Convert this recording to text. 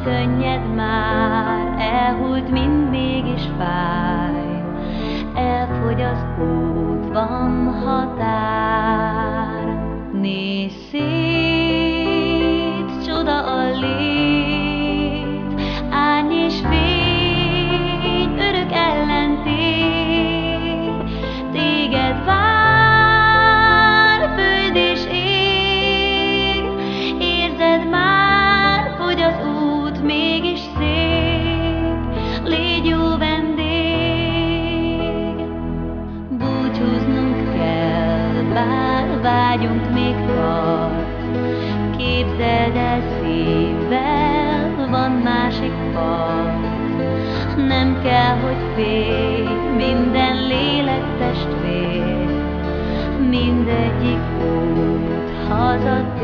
könnyed már, elhult, mind mégis fáj. Elfogy az út, van határ. Nézz szét, csoda a lét, árny és fény, örök ellentét. Téged vár föld és ég, érzed már, fogy az út, mégis szép. Légy jó vendég, búcsúznunk kell, bár vágyunk még tart. Képzeld el szívvel, van másik part. Nem kell, hogy félj, minden lélek testvér, mindegyik út hazat